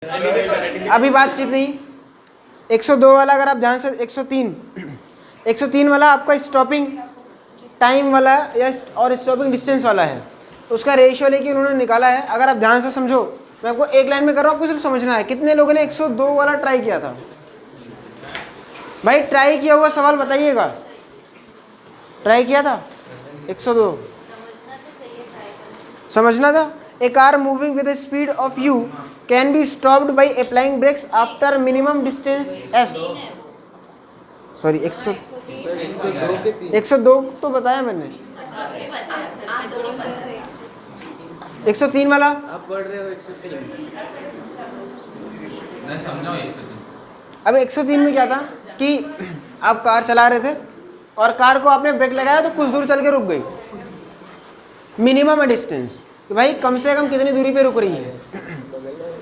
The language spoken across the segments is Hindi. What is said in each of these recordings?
अभी बातचीत नहीं। 102 वाला अगर आप ध्यान से 103 वाला आपका स्टॉपिंग टाइम वाला या और स्टॉपिंग डिस्टेंस वाला है, तो उसका रेशियो लेके उन्होंने निकाला है। अगर आप ध्यान से समझो, मैं आपको एक लाइन में कर रहा हूँ, आपको सिर्फ समझना है। कितने लोगों ने 102 वाला ट्राई किया था? भाई ट्राई किया हुआ सवाल बताइएगा। ट्राई किया था 102? समझना था। A car moving with speed of u can be stopped by applying brakes after minimum distance s. Sorry 102 तो बताया मैंने। 103 वाला आप पढ़ रहे हो 103। मैं समझाऊं 103। अब 103 में क्या था कि आप कार चला रहे थे और कार को आपने ब्रेक लगाया तो कुछ दूर चल के रुक गई। मिनिमम डिस्टेंस कि भाई कम से कम कितनी दूरी पे रुक रही है,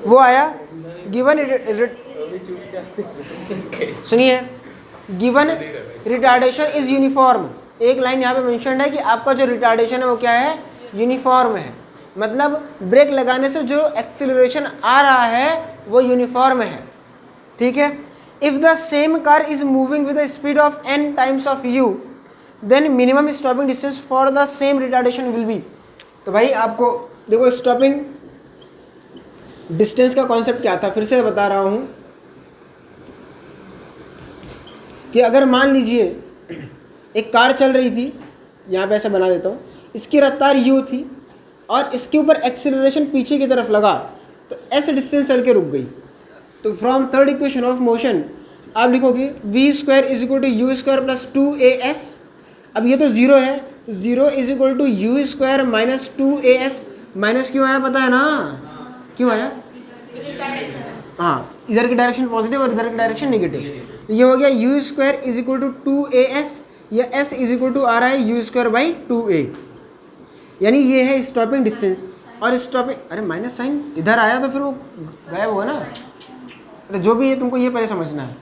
वो आया। गिवन सुनिए, गिवन रिटार्डेशन इज यूनिफॉर्म। एक लाइन यहाँ पे मेंशन है कि आपका जो रिटार्डेशन है वो क्या है? यूनिफॉर्म है। मतलब ब्रेक लगाने से जो एक्सीलरेशन आ रहा है वो यूनिफॉर्म है। ठीक है। If the same car is moving with the speed of n times of u, then minimum stopping distance for the same retardation will be. तो भाई आपको देखो स्टॉपिंग डिस्टेंस का कॉन्सेप्ट क्या था, फिर से बता रहा हूं कि अगर मान लीजिए एक कार चल रही थी, यहाँ पे ऐसा बना देता हूँ, इसकी रफ्तार u थी और इसके ऊपर एक्सीलरेशन पीछे की तरफ लगा तो ऐसे डिस्टेंस चल के रुक गई। तो from third equation of motion आप लिखोगे v square is equal to u square plus 2as। अब ये तो जीरो है, तो zero is equal to u square minus 2as। Minus क्यों आया पता है ना? क्यों आया? हाँ, इधर की डायरेक्शन पॉजिटिव और इधर की डायरेक्शन नेगेटिव। तो ये हो गया u square is equal to 2as, या s इज इक्वल टू आ रहा है यू स्क्वायर बाई 2a, यानी ये है स्टॉपिंग डिस्टेंस। और स्टॉपिंग, अरे माइनस साइन इधर आया तो फिर वो गायब होगा ना। अरे जो भी है तुमको ये पहले समझना है।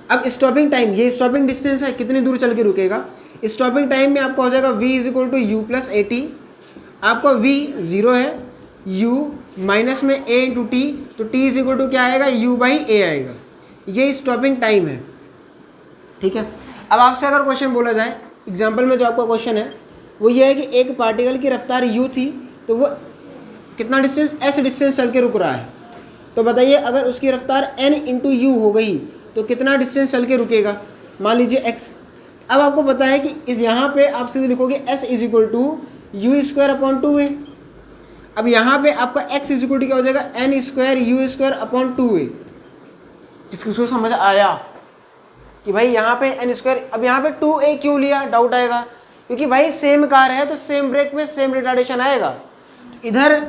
अब स्टॉपिंग टाइम, ये स्टॉपिंग डिस्टेंस है, कितनी दूर चल के रुकेगा। स्टॉपिंग टाइम में आपका हो जाएगा v is equal to u plus a t. आपका v जीरो है, u माइनस में a इंटू टी, तो t इज इक्वल टू क्या आएगा? u बाई ए आएगा। ये स्टॉपिंग टाइम है। ठीक है। अब आपसे अगर क्वेश्चन बोला जाए, एग्जाम्पल में जो आपका क्वेश्चन है वो ये है कि एक पार्टिकल की रफ्तार u थी, तो वो कितना डिस्टेंस s डिस्टेंस चल के रुक रहा है। तो बताइए अगर उसकी रफ्तार n इंटू यू हो गई तो कितना डिस्टेंस चल के रुकेगा? मान लीजिए x। अब आपको पता है कि इस यहाँ पे आप सीधे लिखोगे s is equal to u square upon 2a। अब यहाँ पे आपका x इज इक्वल टू क्या हो जाएगा? n square u square upon 2a। किसको समझ आया कि भाई यहाँ पे n स्क्वायर, अब यहाँ पे 2a क्यों लिया? डाउट आएगा, क्योंकि भाई सेम कार है तो सेम ब्रेक में सेम रिटार्डेशन आएगा। इधर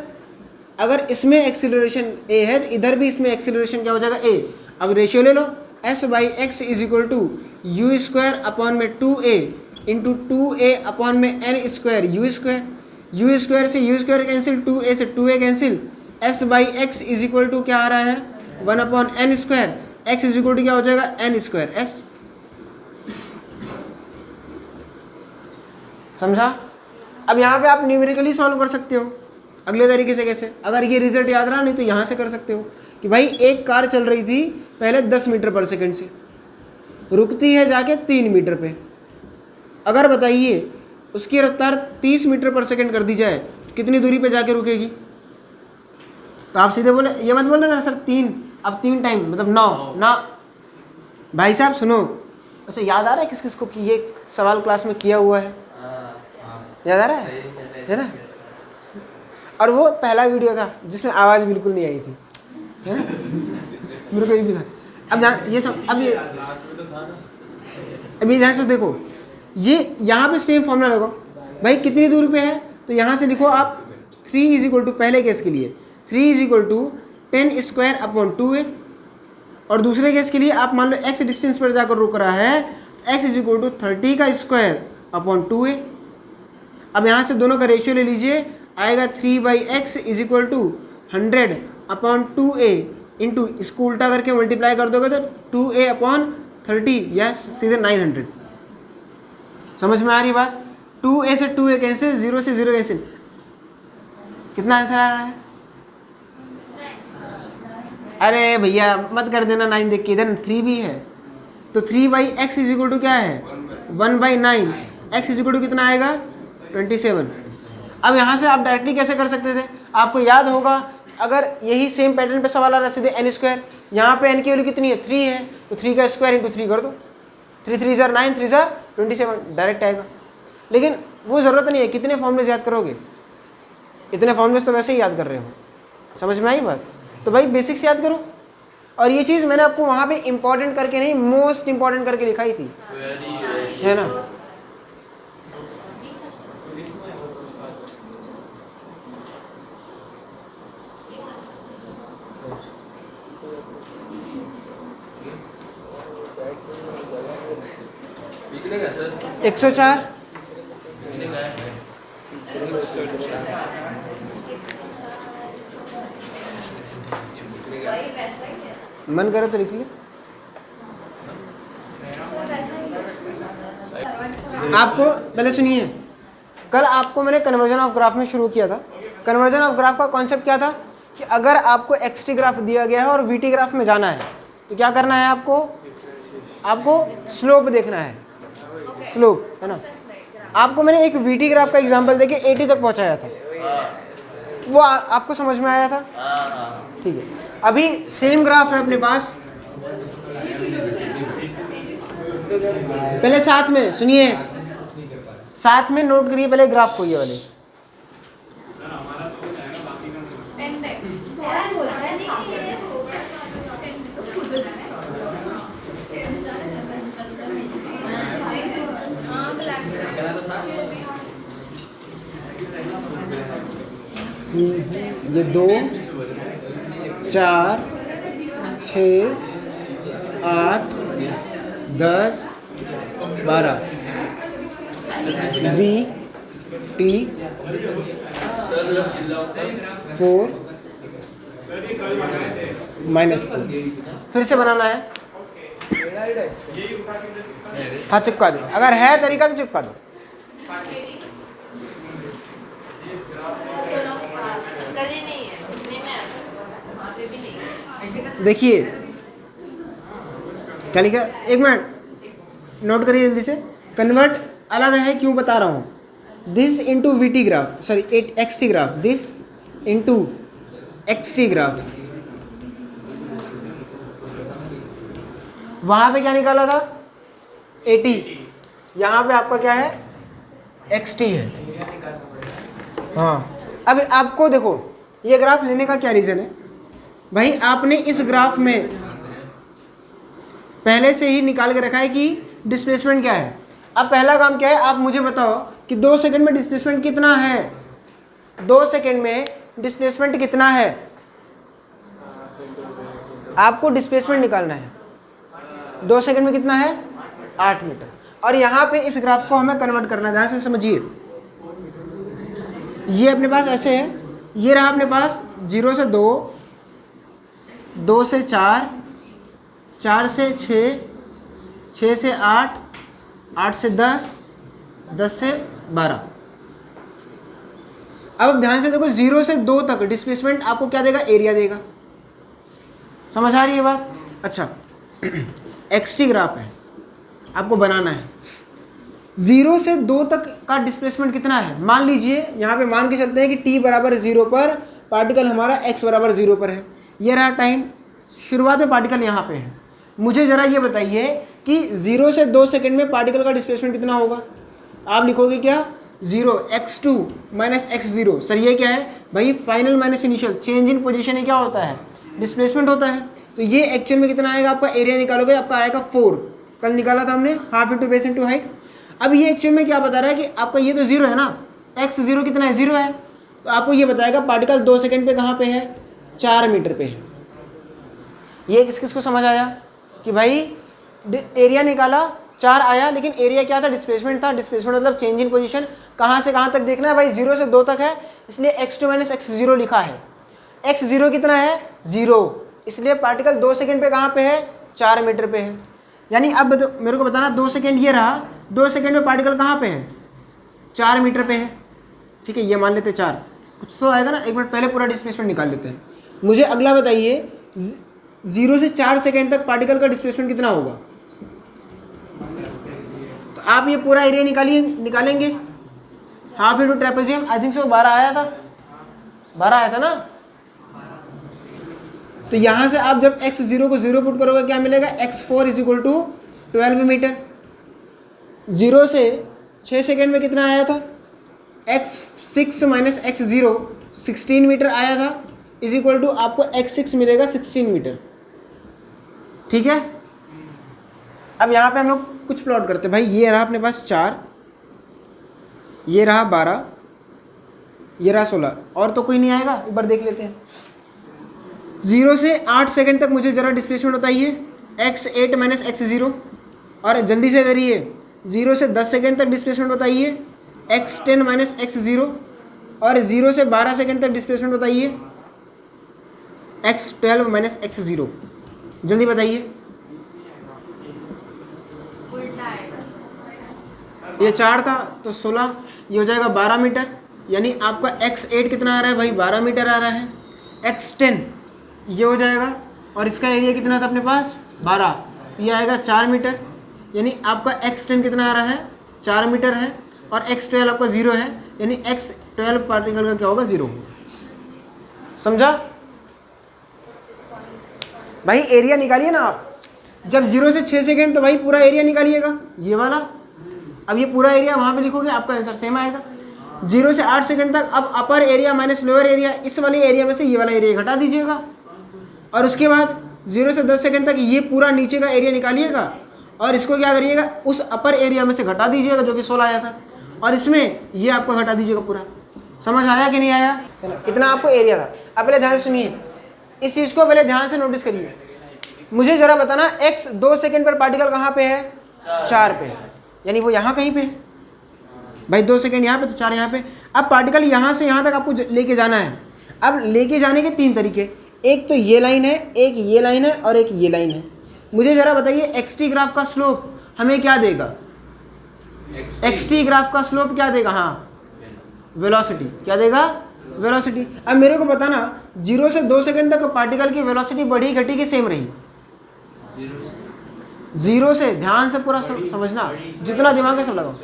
अगर इसमें एक्सीलरेशन a है तो इधर भी इसमें एक्सीलरेशन क्या हो जाएगा? a। अब रेशियो ले लो, s by x is equal to u square upon में 2a इंटू 2a अपॉन में n square u square. U square से यू स्क्वायर कैंसिल, 2a से 2a cancel. s by x is equal to क्या आ रहा है? 1 upon n square. x is equal to क्या हो जाएगा? n square s। समझा? अब यहाँ पे आप न्यूमेरिकली सॉल्व कर सकते हो अगले तरीके से। कैसे? अगर ये रिजल्ट याद रहा नहीं तो यहाँ से कर सकते हो कि भाई एक कार चल रही थी पहले 10 मीटर पर सेकंड से, रुकती है जाके 3 मीटर पे। अगर बताइए उसकी रफ्तार 30 मीटर पर सेकंड कर दी जाए, कितनी दूरी पे जाके रुकेगी? तो आप सीधे बोले, ये मत बोलना ना सर 3, अब 3 टाइम मतलब 9 ना। भाई साहब सुनो, अच्छा याद आ रहा है किस किस को कि ये सवाल क्लास में किया हुआ है? याद आ रहा है ना? और वो पहला वीडियो था जिसमें आवाज़ बिल्कुल नहीं आई थी, है ना? मेरे को ये भी था। अब ये सब, अभी ध्यान से देखो, ये यहाँ पे सेम फॉर्मूला लगाओ। भाई कितनी दूरी पे है? तो यहाँ से लिखो आप 3 इज इक्वल टू, पहले केस के लिए 3 is equal to 10 square upon 2a, और दूसरे केस के लिए आप मान लो x डिस्टेंस पर जाकर रुक रहा है, x इज इक्वल टू 30 का स्क्वायर अपॉन 2a। अब यहाँ से दोनों का रेशियो ले लीजिए, आएगा 3 by x is equal to 100 upon 2a into, इसको उल्टा करके मल्टीप्लाई कर दोगे तो 2a अपॉन 30 या सीधे 900। समझ में आ रही बात? 2a से 2a कैंसिल, 0 से 0 कैंसिल, कितना आंसर आ रहा है? अरे भैया मत कर देना 9 देख के, इधर 3 भी है तो 3/x इज इक्वल टू क्या है 1/9। x इज इक्वल टू कितना आएगा 27। अब यहाँ से आप डायरेक्टली कैसे कर सकते थे, आपको याद होगा अगर यही सेम पैटर्न पे सवाल आ रहा सीधे n², यहाँ पे n की वैल्यू कितनी है 3 है तो 3 का स्क्वायर इंटू 3 कर दो, 3 3 ज़ार 9, 3 ज़ार 27 डायरेक्ट आएगा। लेकिन वो ज़रूरत नहीं है, कितने फॉर्मूलेज याद करोगे, इतने फॉर्मूलेज तो वैसे ही याद कर रहे हो। समझ में आई बात? तो भाई बेसिक्स याद करो। और ये चीज़ मैंने आपको वहाँ पे इंपॉर्टेंट करके नहीं, मोस्ट इंपॉर्टेंट करके लिखाई थी, है ना। निकलेगा सर 104 निकलेगा है। मन करे तो लिख ले। आपको पहले सुनिए, कल आपको मैंने कन्वर्जन ऑफ ग्राफ में शुरू किया था। कन्वर्जन ऑफ ग्राफ का कॉन्सेप्ट क्या था कि अगर आपको एक्स टी ग्राफ दिया गया है और वी टी ग्राफ में जाना है तो क्या करना है, आपको स्लोप देखना है, स्लोप, है ना। आपको मैंने एक वी टी ग्राफ का एग्जांपल देके 80 तक पहुंचाया था, वो आपको समझ में आया था, ठीक है। अभी सेम ग्राफ है अपने पास, पहले साथ में सुनिए, साथ में नोट करिए पहले ग्राफ को, ये वाले ये 2 4 6 8 10 12 वी टी 4 -4। फिर से बनाना है, हाँ चिपका दो, अगर है तरीका तो चिपका दो। देखिए क्या लिखा, एक मिनट नोट करिए जल्दी से। कन्वर्ट अलग है, क्यों बता रहा हूँ। This into we T graph, sorry x T graph, this into x T graph. वहाँ पे क्या निकाला था 80, यहाँ पे आपका क्या है एक्स टी है। हाँ अब आपको देखो ये ग्राफ लेने का क्या रीज़न है भाई, आपने इस ग्राफ में पहले से ही निकाल के रखा है कि डिस्प्लेसमेंट क्या है। अब पहला काम क्या है, आप मुझे बताओ कि 2 सेकंड में डिस्प्लेसमेंट कितना है, 2 सेकंड में डिस्प्लेसमेंट कितना है, आपको डिस्प्लेसमेंट निकालना है। 2 सेकंड में कितना है 8 मीटर। और यहाँ पे इस ग्राफ को हमें कन्वर्ट करना है, ध्यान से समझिए। ये अपने पास ऐसे है, ये रहा अपने पास 0 से 2, 2 से 4, 4 से 6, 6 से 8, 8 से 10, 10 से 12। अब ध्यान से देखो 0 से 2 तक डिस्प्लेसमेंट आपको क्या देगा, एरिया देगा। समझ आ रही है बात? अच्छा एक्स टी ग्राफ है, आपको बनाना है। 0 से 2 तक का डिस्प्लेसमेंट कितना है, मान लीजिए यहाँ पे मान के चलते हैं कि t बराबर 0 पर पार्टिकल हमारा x बराबर 0 पर है। ये रहा टाइम, शुरुआत में पार्टिकल यहाँ पे है। मुझे ज़रा ये बताइए कि 0 से 2 सेकंड में पार्टिकल का डिस्प्लेसमेंट कितना होगा। आप लिखोगे क्या 0 x2 माइनस x0। सर ये क्या है भाई, final minus initial, change in position ही क्या होता है, डिस्प्लेसमेंट होता है। तो ये एक्चुअल में कितना आएगा, आपका एरिया निकालोगे आपका आएगा 4, कल निकाला था हमने, half into base into height. अब ये एक्चुअल में क्या बता रहा है कि आपका ये तो 0 है ना, x0 कितना है 0 है, तो आपको ये बताएगा पार्टिकल 2 सेकंड पे कहाँ पे है, 4 मीटर पे है। ये किस किस को समझ आया कि भाई एरिया निकाला 4 आया, लेकिन एरिया क्या था, डिस्प्लेसमेंट था। डिस्प्लेसमेंट मतलब चेंज इन पोजीशन, कहाँ से कहाँ तक देखना है भाई, 0 से 2 तक है, इसलिए x2 माइनस x0 लिखा है। x0 कितना है 0, इसलिए पार्टिकल 2 सेकंड पे कहाँ पे है, 4 मीटर पे है। यानी अब मेरे को बताना 2 सेकंड ये रहा, 2 सेकंड में पार्टिकल कहाँ पे है, 4 मीटर पे है। ठीक है, ये मान लेते 4, कुछ तो आएगा ना। एक मिनट पहले पूरा डिस्प्लेसमेंट निकाल लेते हैं। मुझे अगला बताइए 0 से 4 सेकेंड तक पार्टिकल का डिस्प्लेसमेंट कितना होगा? तो आप ये पूरा एरिया निकालेंगे। Half into trapezium, I think so 12 आया था, 12 आया था ना। तो यहाँ से आप जब x0 को 0 पुट करोगे क्या मिलेगा? x4 is equal to 12 metre. 0 से 6 सेकेंड में कितना आया था? x6 माइनस x0 16 मीटर आया था, इज इक्वल टू आपको x6 मिलेगा 16 मीटर। ठीक है, अब यहाँ पे हम लोग कुछ प्लॉट करते हैं। भाई ये रहा अपने पास 4, ये रहा 12, ये रहा 16, और तो कोई नहीं आएगा। एक बार देख लेते हैं। 0 से 8 सेकेंड तक मुझे ज़रा डिस्प्लेसमेंट बताइए, x8 माइनस x0, और जल्दी से करिए। 0 से 10 सेकेंड तक डिस्प्लेसमेंट बताइए, x10 माइनस x0, और 0 से 12 सेकेंड तक डिस्प्लेसमेंट बताइए, x12 माइनस x0। जल्दी बताइए। ये 4 था तो 16, ये हो जाएगा 12 मीटर, यानी आपका x8 कितना आ रहा है भाई? 12 मीटर आ रहा है। x10 ये हो जाएगा, और इसका एरिया कितना था अपने पास? 12, ये आएगा 4 मीटर, यानी आपका x10 कितना आ रहा है? 4 मीटर है, और x12 आपका 0 है, यानी x12 पार्टिकल का क्या होगा? 0। समझा भाई? एरिया निकालिए ना आप। जब 0 से 6 सेकेंड तो भाई पूरा एरिया निकालिएगा, ये वाला। अब ये पूरा एरिया वहाँ पे लिखोगे, आपका आंसर सेम आएगा। 0 से 8 सेकेंड तक अब upper area minus lower area, इस वाले एरिया में से ये वाला एरिया घटा दीजिएगा, और उसके बाद 0 से 10 सेकेंड तक ये पूरा नीचे का एरिया निकालिएगा, और इसको क्या करिएगा? उस अपर एरिया में से घटा दीजिएगा जो कि 16 आया था, और इसमें ये आपको घटा दीजिएगा पूरा। समझ आया कि नहीं आया? इतना आपको एरिया था। अब पहले ध्यान से सुनिए, इस चीज़ को पहले ध्यान से नोटिस करिए। मुझे ज़रा बताना, x 2 सेकेंड पर पार्टिकल कहाँ पे है? 4 पे, यानी वो यहाँ कहीं पे है भाई। 2 सेकेंड यहाँ पे तो 4 यहाँ पे। अब पार्टिकल यहाँ से यहाँ तक आपको लेके जाना है। अब लेके जाने के 3 तरीके, एक तो ये लाइन है, एक ये लाइन है, और एक ये लाइन है। मुझे ज़रा बताइए एक्सटी ग्राफ का स्लोप हमें क्या देगा? एक्सटी ग्राफ का स्लोप क्या देगा? हाँ, वेलोसिटी क्या देगा? वेलोसिटी। अब मेरे को बताना, 0 से 2 सेकेंड तक पार्टिकल की वेलोसिटी बढ़ी घटी कि सेम रही? 0 से, ध्यान से पूरा समझना, जितना दिमाग है सब लगाओ।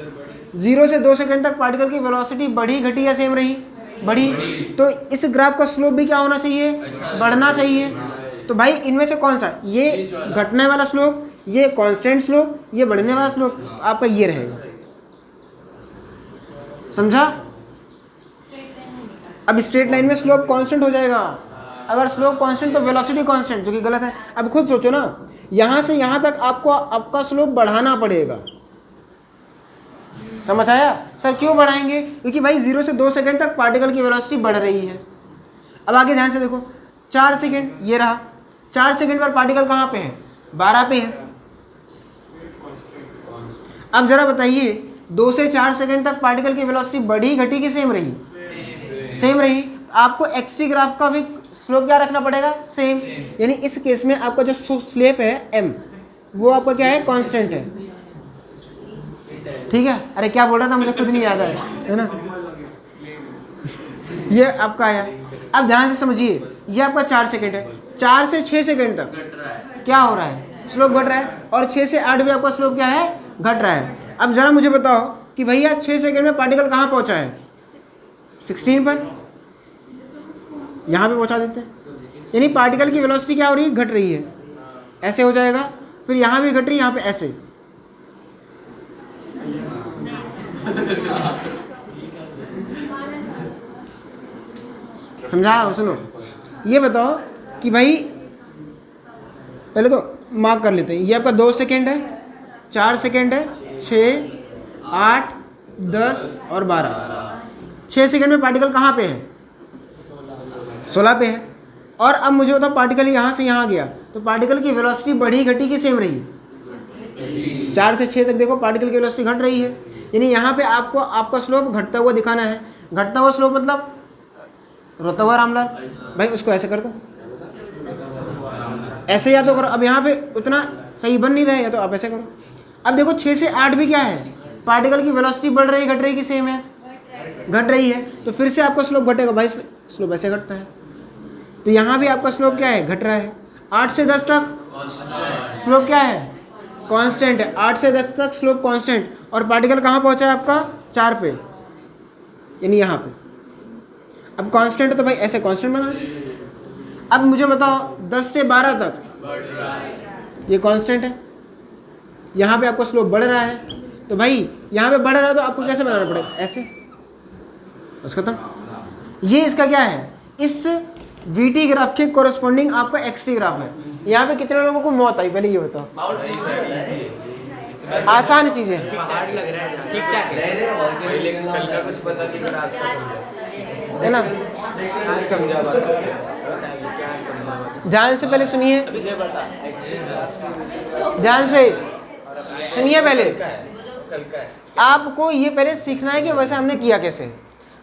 0 से 2 सेकेंड तक पार्टिकल की वेलोसिटी बढ़ी घटी या सेम रही? बढ़ी। तो इस ग्राफ का स्लोप भी क्या होना चाहिए? बढ़ना चाहिए। तो भाई इनमें से कौन सा? ये घटने वाला स्लोप, ये कांस्टेंट स्लोप, ये बढ़ने वाला स्लोप, तो आपका ये रहेगा। समझा? अब स्ट्रेट लाइन में स्लोप कांस्टेंट हो जाएगा। अगर स्लोप कांस्टेंट तो वेलोसिटी कांस्टेंट, जो कि गलत है। अब खुद सोचो ना, यहाँ से यहाँ तक आपको आपका स्लोप बढ़ाना पड़ेगा। समझ आया? सर क्यों बढ़ाएंगे? क्योंकि भाई 0 से 2 सेकेंड तक पार्टिकल की वेलोसिटी बढ़ रही है। अब आगे ध्यान से देखो, 4 सेकेंड ये रहा, 4 सेकेंड पर पार्टिकल कहाँ पे है? 12 पे है। अब ज़रा बताइए, 2 से 4 सेकेंड तक पार्टिकल की वेलोसिटी बढ़ी घटी कि सेम रही? सेम रही। आपको एक्सटी ग्राफ का भी स्लोप क्या रखना पड़ेगा? सेम। यानी इस केस में आपका जो स्लोप है m, वो आपका क्या है? कांस्टेंट है। ठीक है? अरे क्या बोल रहा था मुझे खुद नहीं याद आया, है ना? ये आपका आया। अब ध्यान से समझिए, ये आपका 4 सेकेंड है। 4 से 6 सेकेंड तक क्या हो रहा है? स्लोप घट रहा है। और 6 से 8 भी आपका स्लोप क्या है? घट रहा है। अब ज़रा मुझे बताओ कि भैया 6 सेकेंड में पार्टिकल कहाँ पहुँचा है? 16 पर। यहाँ पे पहुँचा देते हैं, यानी पार्टिकल की वेलोसिटी क्या हो रही है? घट रही है। ऐसे हो जाएगा, फिर यहाँ भी घट रही है, यहाँ पे ऐसे। समझा? सुनो, ये बताओ कि भाई पहले तो मार्क कर लेते हैं। ये आपका 2 सेकेंड है, 4 सेकेंड है, 6, 8, 10 और 12। 6 सेकेंड में पार्टिकल कहाँ पे है? 16 पे है। और अब मुझे बताओ, पार्टिकल यहाँ से यहाँ गया तो पार्टिकल की वेलोसिटी बढ़ी घटी कि सेम रही? 4 से 6 तक देखो पार्टिकल की वेलोसिटी घट रही है, यानी यहाँ पे आपको आपका स्लोप घटता हुआ दिखाना है। घटता हुआ स्लोप मतलब रोता हुआ रामलाल भाई, उसको ऐसे कर दो, ऐसे या तो करो। अब यहाँ पे उतना सही बन नहीं रहा है, या तो आप ऐसे करो। अब देखो 6 से 8 भी क्या है? पार्टिकल की वेलोसिटी बढ़ रही घट रही कि सेम है? घट रही है। तो फिर से आपका स्लोप घटेगा भाई, स्लोप ऐसे घटता है। तो यहाँ भी आपका स्लोप क्या है? घट रहा है। 8 से 10 तक स्लोप क्या है, कांस्टेंट है। 8 से 10 तक स्लोप कांस्टेंट, और पार्टिकल कहाँ पहुंचा है आपका 4 पे, यानी यहाँ पे। अब कांस्टेंट है तो भाई ऐसे कांस्टेंट बना लो। अब मुझे बताओ 10 से 12 तक ये कांस्टेंट है, यहाँ पे आपका स्लोप बढ़ रहा है, तो भाई यहाँ पे बढ़ रहा है तो आपको कैसे बनाना पड़ेगा, ऐसे, बस खत्म। ये इसका क्या है, इस वीटी ग्राफ के कोरस्पॉन्डिंग आपका एक्सटी ग्राफ है। यहाँ पे कितने लोगों को मौत आई, पहले ये बताओ। आसान चीज़ है, है ना। ध्यान से पहले सुनिए, ध्यान से सुनिए। पहले आपको ये पहले सीखना है कि वैसे हमने किया कैसे।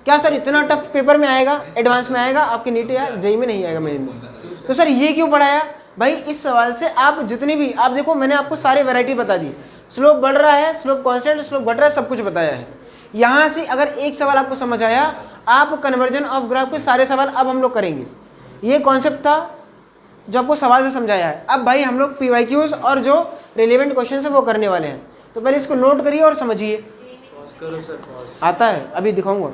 क्या सर इतना टफ पेपर में आएगा, एडवांस में आएगा, आपके नीट या जेई में नहीं आएगा मेन में, तो सर ये क्यों पढ़ाया भाई। इस सवाल से आप जितनी भी, आप देखो मैंने आपको सारे वैरायटी बता दी, स्लोप बढ़ रहा है, स्लोप कांस्टेंट, स्लोप घट रहा है, सब कुछ बताया है। यहाँ से अगर एक सवाल आपको समझ आया, आप कन्वर्जन ऑफ ग्राफ के सारे सवाल अब हम लोग करेंगे। ये कॉन्सेप्ट था जो आपको सवाल से समझाया है। अब भाई हम लोग PYQs और जो रिलेवेंट क्वेश्चन है वो करने वाले हैं, तो पहले इसको नोट करिए और समझिए। आता है, अभी दिखाऊंगा।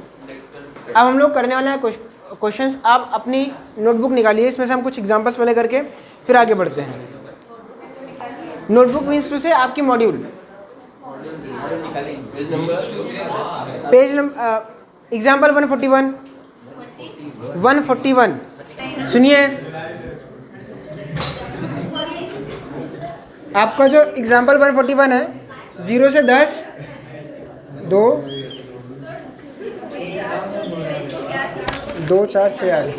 अब हम लोग करने वाले हैं क्वेश्चंस। आप अपनी नोटबुक निकालिए, इसमें से हम कुछ एग्जांपल्स पहले करके फिर आगे बढ़ते हैं। नोटबुक मीन्स टू से आपकी मॉड्यूल, पेज नंबर एग्जाम्पल 141 सुनिए। आपका जो एग्जाम्पल 141 है, 0 से 10 2 2 4 6 8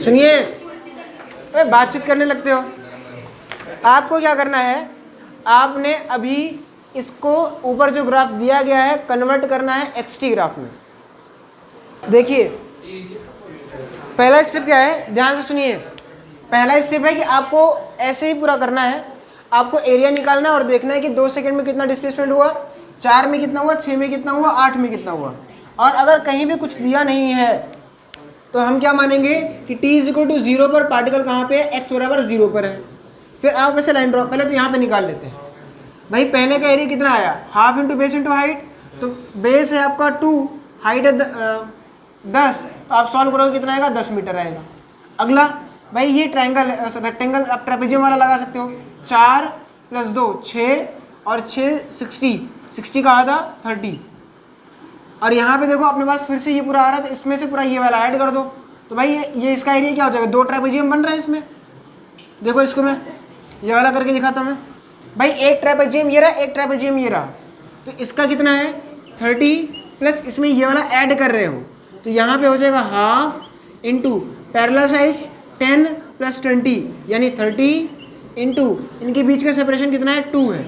सुनिए, बातचीत करने लगते हो। आपको क्या करना है, आपने अभी इसको ऊपर जो ग्राफ दिया गया है कन्वर्ट करना है XT ग्राफ में। देखिए पहला स्टेप क्या है, ध्यान से सुनिए। पहला स्टेप है कि आपको ऐसे ही पूरा करना है। आपको एरिया निकालना है और देखना है कि 2 सेकंड में कितना डिस्प्लेसमेंट हुआ, 4 में कितना हुआ, 6 में कितना हुआ, 8 में कितना हुआ। और अगर कहीं भी कुछ दिया नहीं है तो हम क्या मानेंगे कि t = 0 पर पार्टिकल कहाँ पे है, x = 0 पर है। फिर आप वैसे लाइन ड्रॉ, पहले तो यहाँ पे निकाल लेते हैं। भाई पहले का एरिया कितना आया, half into base into height, तो बेस है आपका 2, हाइट है 10, तो आप सॉल्व करोगे कितना आएगा, 10 मीटर आएगा। अगला भाई ये ट्रायंगल रेक्टेंगल, आप ट्रेपेजियम वाला लगा सकते हो। 4 + 2 6 और 6 60 का आधा 30। और यहाँ पे देखो अपने पास फिर से ये पूरा आ रहा है, तो इसमें से पूरा ये वाला ऐड कर दो, तो भाई ये इसका एरिया क्या हो जाएगा, 2 ट्रेपेजियम बन रहा है इसमें। देखो इसको मैं ये वाला करके दिखाता हूँ मैं। भाई एक ट्रेपेजियम ये रहा, एक ट्रेपेजियम ये रहा, तो इसका कितना है 30 प्लस इसमें ये वाला ऐड कर रहे हो, तो यहाँ पे हो जाएगा हाफ इंटू पैरेलल साइड्स 10 + 20 यानी 30 इंटू इनके बीच का सेपरेशन कितना है 2 है।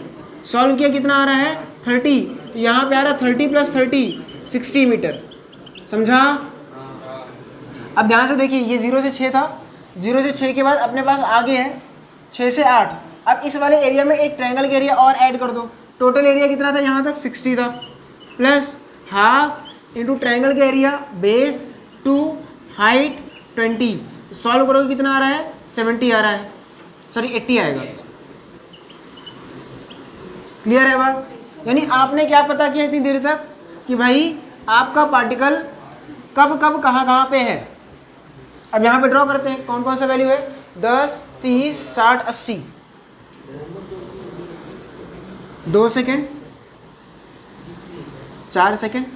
सॉल्व किया कितना आ रहा है 30, तो यहाँ पे आ रहा है 30 + 30 60 मीटर। समझा। अब ध्यान से देखिए, ये 0 से 6 था, 0 से 6 के बाद अपने पास आगे है 6 से 8। अब इस वाले एरिया में एक ट्रायंगल का एरिया और ऐड कर दो। टोटल एरिया कितना था यहाँ तक 60 था, प्लस हाफ इंटू ट्रायंगल का एरिया बेस 2 हाइट 20। सॉल्व करोगे कितना आ रहा है 70 आ रहा है, सॉरी 80 आएगा। क्लियर है बात। यानी आपने क्या पता किया इतनी देर तक कि भाई आपका पार्टिकल कब कब कहाँ पे है। अब यहाँ पे ड्रॉ करते हैं कौन कौन सा वैल्यू है, 10 30 60 80। 2 सेकेंड, 4 सेकेंड,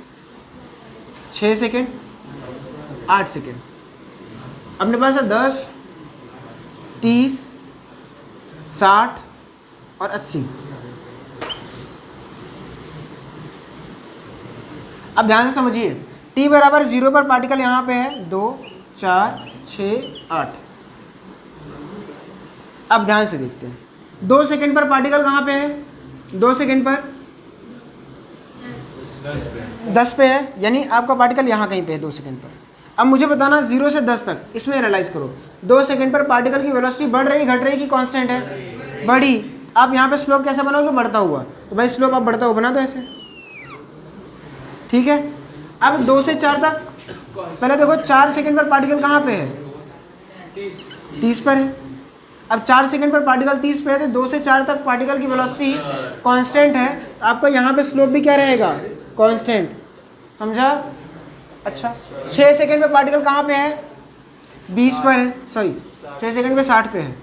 6 सेकेंड, 8 सेकेंड। अपने पास है 10 30 60 और 80। अब ध्यान से समझिए, t = 0 पर पार्टिकल यहाँ पे है 2 4 6 8। अब ध्यान से देखते हैं, 2 सेकंड पर पार्टिकल कहाँ पे है? 2 सेकंड पर 10 पे है, यानी आपका पार्टिकल यहाँ कहीं पे है 2 सेकंड पर। अब मुझे बताना 0 से 10 तक, इसमें एनालाइज करो। 2 सेकंड पर पार्टिकल की वेलोसिटी बढ़ रही, घट रही कि कांस्टेंट है? बढ़ी। आप यहाँ पे स्लोप कैसे बनाओगे? बढ़ता हुआ। तो भाई स्लोप आप बढ़ता हुआ बना दो ऐसे, ठीक है। अब 2 से 4 तक, पहले देखो 4 सेकंड पर पार्टिकल कहाँ पे है? 30 पर है। अब 4 सेकंड पर पार्टिकल 30 पे है, तो 2 से 4 तक पार्टिकल की वेलोसिटी कांस्टेंट है, तो आपका यहाँ पे स्लोप भी क्या रहेगा? कांस्टेंट। समझा? अच्छा, 6 सेकंड पे पार्टिकल कहाँ पे है? 20 पर है, सॉरी 6 सेकंड पे 60 पे है।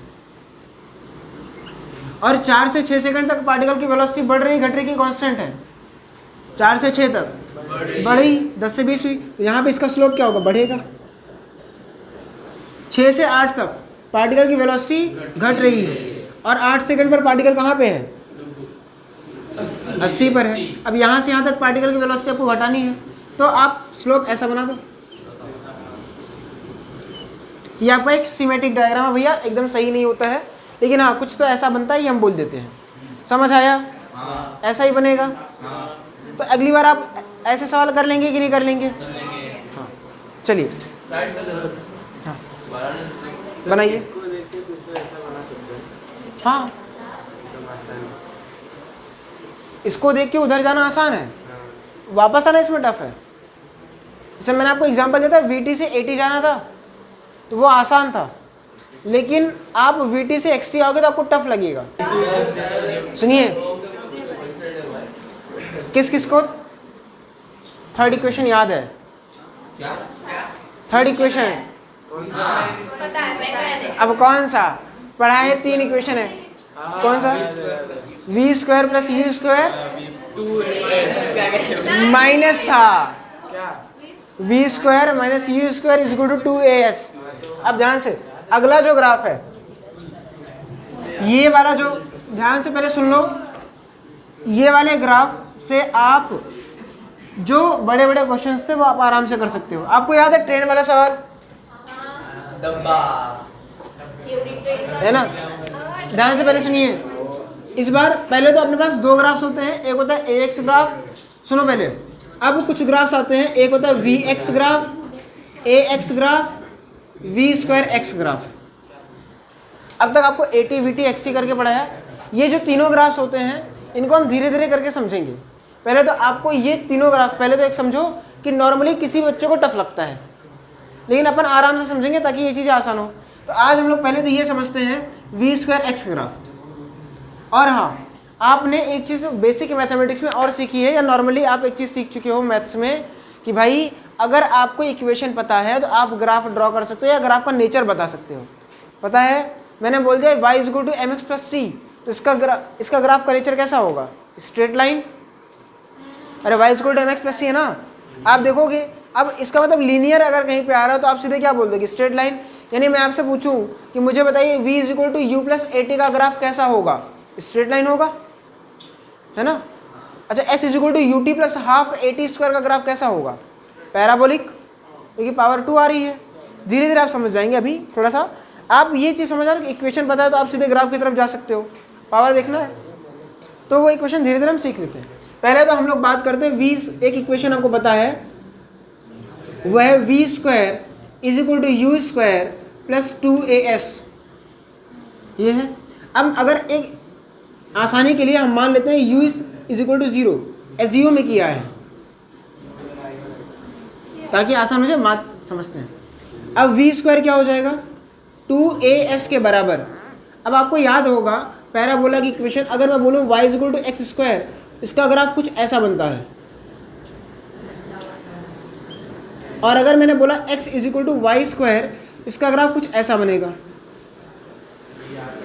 और 4 से 6 सेकंड तक पार्टिकल की वेलोसिटी बढ़ रही, घट रही कि कांस्टेंट है? 4 से 6 तक बढ़ी, 10 से 20 हुई, तो यहाँ पे इसका स्लोप क्या होगा? बढ़ेगा। 6 से 8 तक पार्टिकल की वेलोसिटी घट रही है, और 8 सेकंड पर पार्टिकल कहाँ पे है? 80 पर है। अब यहाँ से यहाँ तक पार्टिकल की वेलोसिटी आपको घटानी है, तो आप स्लोप ऐसा बना दो। ये आपका एक सिमेट्रिक डायग्राम है भैया, एकदम सही नहीं होता है, लेकिन हाँ कुछ तो ऐसा बनता है, ये हम बोल देते हैं। समझ आया? ऐसा ही बनेगा। तो अगली बार आप ऐसे सवाल कर लेंगे कि नहीं कर लेंगे? हाँ चलिए, हाँ बनाइए। हाँ, इसको देख के उधर जाना आसान है, वापस आना इसमें टफ है। जैसे मैंने आपको एग्जांपल दिया था, VT से AT जाना था तो वो आसान था, लेकिन आप VT से XT आओगे तो आपको टफ लगेगा। सुनिए, किस किस को थर्ड इक्वेशन याद है? थर्ड इक्वेशन अब कौन सा पढ़ा है? 3 इक्वेशन है, कौन सा? v² प्लस u² माइनस था, v² minus u² is equal to 2as। अब ध्यान से अगला जो ग्राफ है, ये वाला जो, ध्यान से पहले सुन लो, ये वाले ग्राफ से आप जो बड़े बड़े क्वेश्चंस थे वो आप आराम से कर सकते हो। आपको याद है ट्रेन वाला सवाल? है ना? ध्यान से पहले सुनिए। इस बार पहले तो अपने पास 2 ग्राफ्स होते हैं, एक होता है AX ग्राफ, सुनो पहले। अब कुछ ग्राफ्स आते हैं, एक होता है VX graph, AX graph, v² x graph. अब तक आपको AT, VT, XT करके पढ़ाया। ये जो तीनों ग्राफ्स होते हैं इनको हम धीरे धीरे करके समझेंगे। पहले तो आपको ये तीनों ग्राफ, पहले तो एक समझो कि नॉर्मली किसी बच्चे को टफ लगता है, लेकिन अपन आराम से समझेंगे ताकि ये चीज़ें आसान हो। तो आज हम लोग पहले तो ये समझते हैं v² x ग्राफ। और हाँ, आपने एक चीज़ बेसिक मैथमेटिक्स में और सीखी है, या नॉर्मली आप एक चीज़ सीख चुके हो मैथ्स में, कि भाई अगर आपको इक्वेशन पता है तो आप ग्राफ ड्रॉ कर सकते हो या ग्राफ का नेचर बता सकते हो। पता है, मैंने बोल दिया y is equal to mx plus c, तो इसका ग्राफ का नेचर कैसा होगा? Straight line. अरे y is equal to mx plus c है ना, आप देखोगे। अब इसका मतलब लीनियर अगर कहीं पे आ रहा है तो आप सीधे क्या बोल दोगे? Straight line. यानी मैं आपसे पूछूं कि मुझे बताइए v is equal to u plus AT का ग्राफ कैसा होगा? स्ट्रेट लाइन होगा, है ना? अच्छा, s is equal to UT plus half AT² का ग्राफ कैसा होगा? पैराबोलिक, क्योंकि पावर 2 आ रही है। धीरे धीरे आप समझ जाएंगे। अभी थोड़ा सा आप ये चीज़ समझ रहे हो, इक्वेशन पता है तो आप सीधे ग्राफ की तरफ जा सकते हो। पावर देखना है तो वो इक्वेशन धीरे धीरे हम सीख लेते हैं। पहले तो हम लोग बात करते हैं v, एक इक्वेशन आपको पता है, वह है v² is equal to u² plus 2as। ये है। अब अगर एक आसानी के लिए हम मान लेते हैं u इज इक्वल टू 0, एसजीओ में किया है ताकि आसान हो जाए, बात समझते हैं। अब v² क्या हो जाएगा? 2as के बराबर। अब आपको याद होगा पैराबोला की इक्वेशन, अगर मैं बोलूँ y is equal to x², इसका ग्राफ कुछ ऐसा बनता है। और अगर मैंने बोला x is equal to y², इसका ग्राफ कुछ ऐसा बनेगा।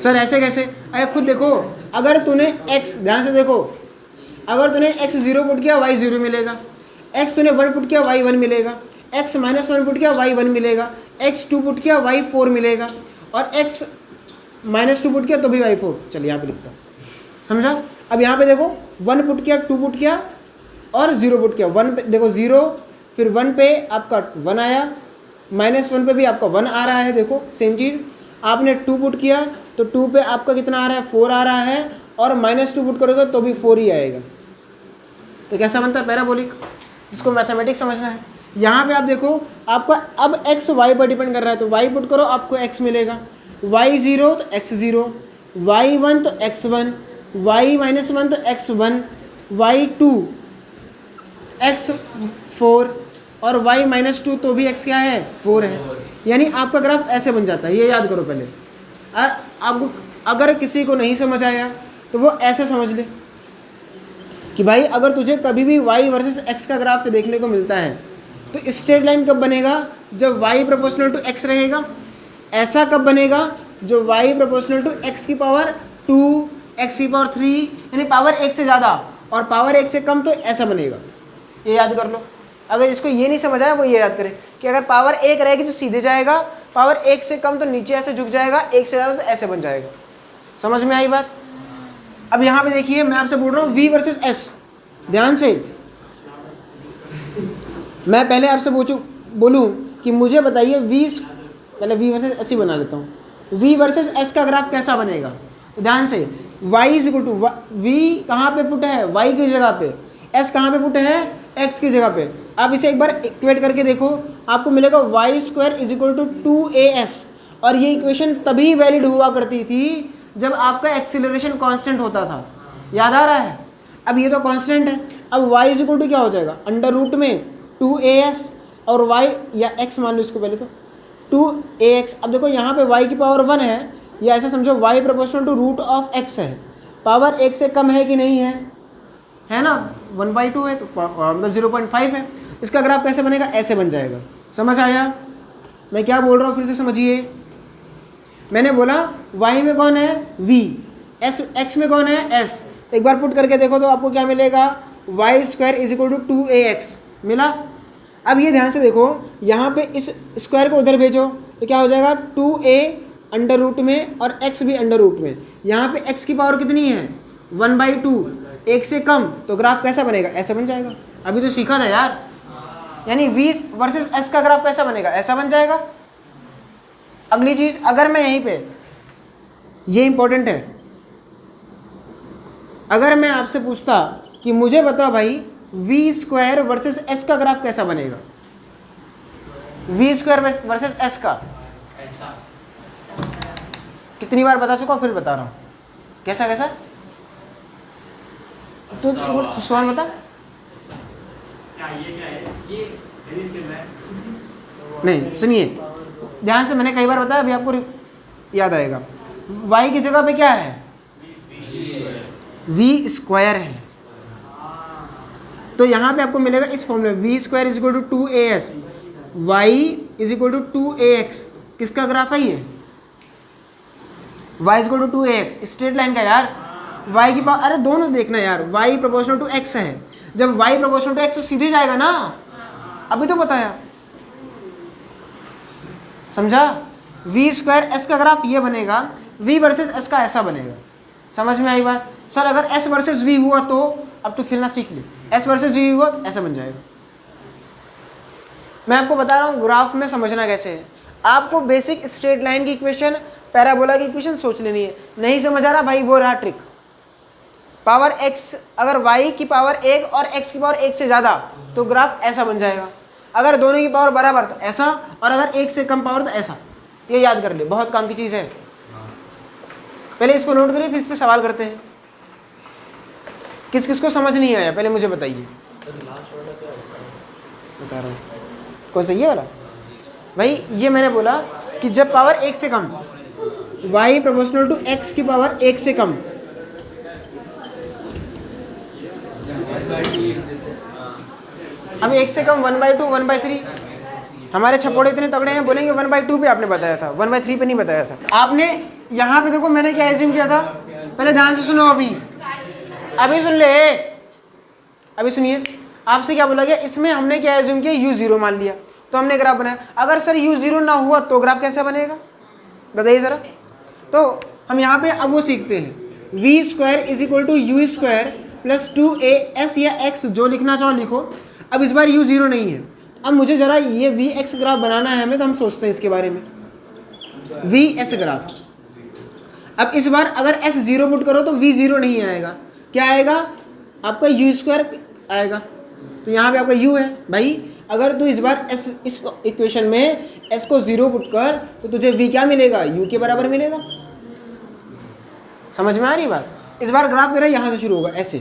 सर ऐसे कैसे? अरे खुद देखो, अगर तूने x, ध्यान से देखो, अगर तूने x 0 पुट किया y 0 मिलेगा, x तूने 1 पुट किया y 1 मिलेगा, x माइनस 1 पुट किया y 1 मिलेगा, x 2 पुट किया y 4 मिलेगा, और x माइनस 2 पुट किया तो भी y 4। चलिए यहाँ पे लिखता हूँ, समझा? अब यहाँ पे देखो 1 पुट किया, 2 पुट किया और 0 पुट किया। 1 पे देखो 0, फिर 1 पे आपका 1 आया, -1 पे भी आपका 1 आ रहा है, देखो सेम चीज़। आपने 2 पुट किया तो 2 पे आपका कितना आ रहा है, 4 आ रहा है, और -2 पुट करोगे तो भी 4 ही आएगा। तो कैसा बनता है, पैराबोलिक, जिसको मैथमेटिक्स समझना है। यहाँ पे आप देखो आपका अब x y पर डिपेंड कर रहा है, तो y पुट करो आपको x मिलेगा, y0 तो x0, y1 तो x1, y-1 तो x1, y2 x4 और y-2 तो भी x क्या है, 4 है। यानी आपका ग्राफ ऐसे बन जाता है, ये याद करो पहले। और आपको अगर किसी को नहीं समझ आया तो वो ऐसे समझ ले कि भाई अगर तुझे कभी भी y वर्सेस x का ग्राफ देखने को मिलता है तो स्ट्रेट लाइन कब बनेगा, जब y प्रोपोर्शनल टू x रहेगा। ऐसा कब बनेगा, जो y प्रोपोर्शनल टू x की पावर 2, x की पावर 3, यानी पावर 1 से ज़्यादा और पावर 1 से कम, तो ऐसा बनेगा। ये याद कर लो। अगर इसको ये नहीं समझ आया वो ये याद करें कि अगर पावर 1 रहेगी तो सीधे जाएगा, पावर 1 से कम तो नीचे ऐसे झुक जाएगा, 1 से ज़्यादा तो ऐसे बन जाएगा। समझ में आई बात। अब यहाँ पे देखिए मैं आपसे बोल रहा हूँ v वर्सेस s, ध्यान से। मैं पहले आपसे बोलूँ कि मुझे बताइए पहले v वर्सेस s ही बना लेता हूँ। v वर्सेस s का ग्राफ कैसा बनेगा, तो ध्यान से y is equal to v कहाँ पे पुट है, y की जगह पे, s कहाँ पे पुट है, x की जगह पे। आप इसे एक बार इक्वेट करके देखो, आपको मिलेगा y² is equal to 2as। और ये इक्वेशन तभी वैलिड हुआ करती थी जब आपका एक्सीलरेशन कांस्टेंट होता था, याद आ रहा है। अब ये तो कांस्टेंट है, अब y इज इक्वल टू क्या हो जाएगा, अंडर रूट में 2as और y या x मान लो इसको पहले तो 2ax। अब देखो यहाँ पे y की पावर 1 है, या ऐसा समझो y proportional to root of x है, पावर 1 से कम है कि नहीं है ना, 1/2 है तो मतलब 0.5 है। इसका ग्राफ कैसे बनेगा, ऐसे बन जाएगा। समझ आया मैं क्या बोल रहा हूँ, फिर से समझिए। मैंने बोला y में कौन है, v, x में कौन है, s। एक बार पुट करके देखो तो आपको क्या मिलेगा, y² is equal to 2ax मिला। अब ये ध्यान से देखो, यहाँ पे इस स्क्वायर को उधर भेजो तो क्या हो जाएगा, 2a अंडर रूट में और x भी अंडर रूट में। यहाँ पे x की पावर कितनी है, 1/2, 1 से कम, तो ग्राफ कैसा बनेगा, ऐसा बन जाएगा। अभी तो सीखा था यार। यानी v वर्सेस s का ग्राफ कैसा बनेगा, ऐसा बन जाएगा। अगली चीज़, अगर मैं यहीं पे, ये इंपॉर्टेंट है, अगर मैं आपसे पूछता कि मुझे बताओ भाई v² वर्सेस s का ग्राफ कैसा बनेगा, v² वर्सेस s का, कितनी बार बता चुका हूँ, फिर बता रहा हूँ। कैसा कैसा, तो सवाल बता। नहीं सुनिए ध्यान से, मैंने कई बार बताया, अभी आपको याद आएगा। y की जगह पे क्या है, v² है, तो यहाँ पे आपको मिलेगा इस फॉर्म में v² is equal to 2as, y is equal to 2ax। किसका ग्राफ है ये, y is equal to 2ax, straight line का यार। y की पावर, अरे दोनों देखना यार, y प्रोपोर्शनल टू x है, जब y प्रोपोर्शनल टू x तो सीधे जाएगा ना, अभी तो बताया, समझा। v² s का ग्राफ ये बनेगा, v वर्सेस s का ऐसा बनेगा। समझ में आई बात। सर अगर s वर्सेस v हुआ तो, अब तो खेलना सीख ले, s वर्सेस v हुआ तो ऐसा बन जाएगा। मैं आपको बता रहा हूँ ग्राफ में समझना कैसे है। आपको बेसिक स्ट्रेट लाइन की इक्वेशन, पैराबोला की इक्वेशन सोच लेनी है। नहीं समझ आ रहा भाई, वो रहा ट्रिक। पावर x, अगर y की पावर 1 और x की पावर 1 से ज़्यादा तो ग्राफ ऐसा बन जाएगा। अगर दोनों की पावर बराबर तो ऐसा, और अगर 1 से कम पावर तो ऐसा। ये याद कर ले, बहुत काम की चीज़ है। पहले इसको नोट करिए, फिर इस पर सवाल करते हैं। किस किस को समझ नहीं आया पहले मुझे बताइए। बता रहा हूँ कौन सा, ये वाला भाई। ये मैंने बोला कि जब पावर 1 से कम, y प्रोपोर्शनल टू x की पावर 1 से कम, अब 1 से कम 1/2, 1/3। हमारे छपोड़े इतने तगड़े हैं, बोलेंगे 1/2 पे आपने बताया था, 1/3 पे नहीं बताया था आपने। यहाँ पे देखो मैंने क्या एज्यूम किया था, पहले ध्यान से सुनो। अभी सुन ले, अभी सुनिए। आपसे क्या बोला गया, इसमें हमने क्या एज्यूम किया, u0 मान लिया, तो हमने ग्राफ बनाया। अगर सर u0 ना हुआ तो ग्राफ कैसा बनेगा, बताइए ज़रा। तो हम यहाँ पे अब वो सीखते हैं, v² is equal to u² plus 2as या x, जो लिखना चाहो लिखो। अब इस बार u0 नहीं है, अब मुझे ज़रा ये vx ग्राफ बनाना है हमें, तो हम सोचते हैं इसके बारे में। V S graph. अब इस बार अगर एस जीरो पुट करो तो वी जीरो नहीं आएगा, क्या आएगा आपका यू स्क्वायर आएगा। तो यहाँ पे आपका यू है भाई। अगर तू इस बार एस इस इक्वेशन में एस को जीरो पुट कर तो तुझे वी क्या मिलेगा, यू के बराबर मिलेगा। समझ में आ रही बात। इस बार ग्राफ तेरा यहाँ से शुरू होगा ऐसे,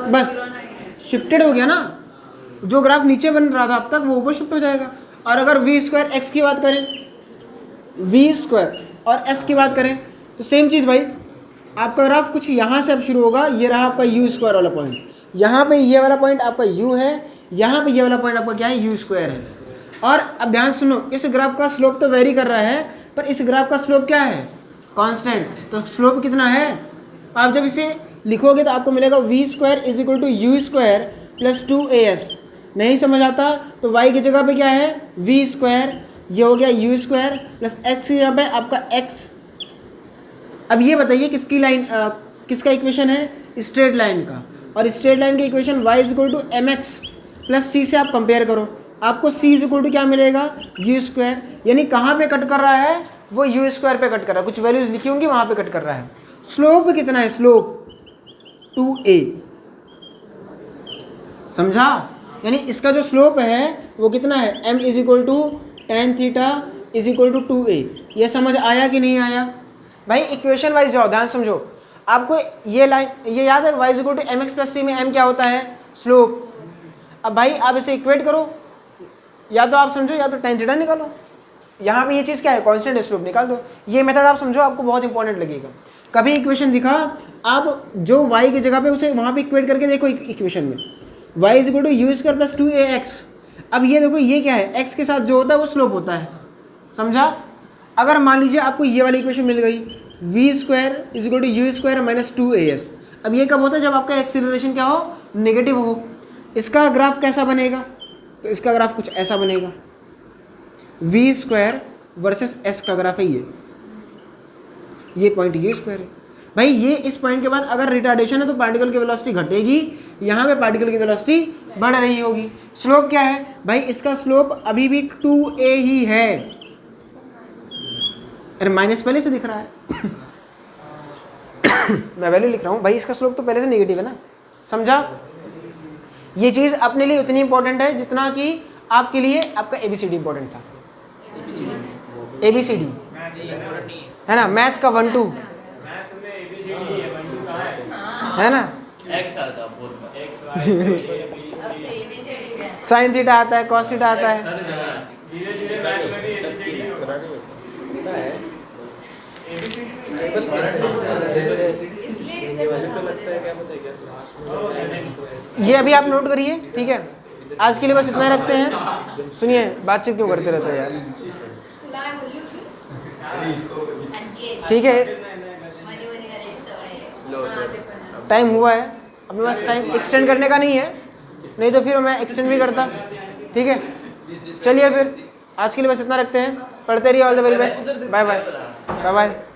बस शिफ्टेड हो गया ना, जो ग्राफ नीचे बन रहा था अब तक वो ऊपर शिफ्ट हो जाएगा। और अगर वी स्क्वायर एक्स की बात करें, वी स्क्वायर और एस की बात करें तो सेम चीज़ भाई, आपका ग्राफ कुछ यहाँ से अब शुरू होगा। ये रहा आपका यू स्क्वायर वाला पॉइंट, यहाँ पे ये वाला पॉइंट आपका यू है, यहाँ पे ये वाला पॉइंट आपका क्या है, यू स्क्वायर है। और अब ध्यान सुनो, इस ग्राफ का स्लोप तो वेरी कर रहा है, पर इस ग्राफ का स्लोप क्या है, कांस्टेंट। तो स्लोप कितना है, आप जब इसे लिखोगे तो आपको मिलेगा v square is equal to u square plus 2as। नहीं समझ आता तो y की जगह पे क्या है, वी स्क्वायर, ये हो गया यू स्क्वायर प्लस एक्स की जगह पे आपका x। अब ये बताइए किसकी लाइन किसका इक्वेशन है, स्ट्रेट लाइन का। और स्ट्रेट लाइन की equation y is equal to m x plus c से आप कंपेयर करो, आपको c इज इक्वल टू क्या मिलेगा, यू स्क्वायर। यानी कहाँ पे कट कर रहा है, वो यू स्क्वायर पे कट कर रहा है, कुछ वैल्यूज लिखी होंगी वहाँ पे कट कर रहा है। स्लोप कितना है, स्लोप 2a, समझा। यानी इसका जो स्लोप है वो कितना है, m is equal to tan theta is equal to 2a। ये समझ आया कि नहीं आया भाई। इक्वेशन वाइज जाओ, ध्यान समझो। आपको ये लाइन ये याद है, y is equal to m x plus c में m क्या होता है, स्लोप। अब भाई आप इसे इक्वेट करो, या तो आप समझो या तो टेन थीटा निकालो। यहाँ पे ये चीज़ क्या है, कांस्टेंट है, स्लोप निकाल दो। ये मेथड आप समझो, आपको बहुत इंपॉर्टेंट लगेगा। कभी इक्वेशन दिखा, आप जो y की जगह पे उसे वहाँ पे इक्वेट करके देखो इक्वेशन में, y is equal to u square plus 2ax। अब ये देखो ये क्या है, x के साथ जो होता है वो स्लोप होता है, समझा। अगर मान लीजिए आपको ये वाली इक्वेशन मिल गई, v square is equal to u square minus 2as। अब ये कब होता है, जब आपका एक्सीलरेशन क्या हो, नेगेटिव हो। इसका ग्राफ कैसा बनेगा, तो इसका ग्राफ कुछ ऐसा बनेगा, वी स्क्वायर वर्सेस एस का ग्राफ है ये पॉइंट यू स्क्वायर है भाई। ये इस पॉइंट के बाद अगर रिटार्डेशन है तो पार्टिकल की वेलोसिटी घटेगी, यहाँ पे पार्टिकल की वेलोसिटी बढ़ रही होगी। स्लोप क्या है भाई, इसका स्लोप अभी भी 2a ही है। अरे माइनस पहले से दिख रहा है मैं वैल्यू लिख रहा हूँ भाई, इसका स्लोप तो पहले से नेगेटिव है ना, समझा। ये चीज़ अपने लिए उतनी इंपॉर्टेंट है जितना कि आपके लिए आपका ABCD इंपॉर्टेंट था। ABCD है ना, मैथ्स का 1 2 है ना, एक्स आता साइन थीटा आता है, कॉस थीटा आता है। ये अभी आप नोट करिए, ठीक है। आज के लिए बस इतना ही रखते हैं। सुनिए, बातचीत क्यों करते रहते हैं यार, ठीक है। टाइम हुआ है, अपने पास टाइम एक्सटेंड करने का नहीं है, नहीं तो फिर मैं एक्सटेंड भी करता, ठीक है। चलिए फिर आज के लिए बस इतना रखते हैं। पढ़ते रहिए, all the very best, bye bye bye bye.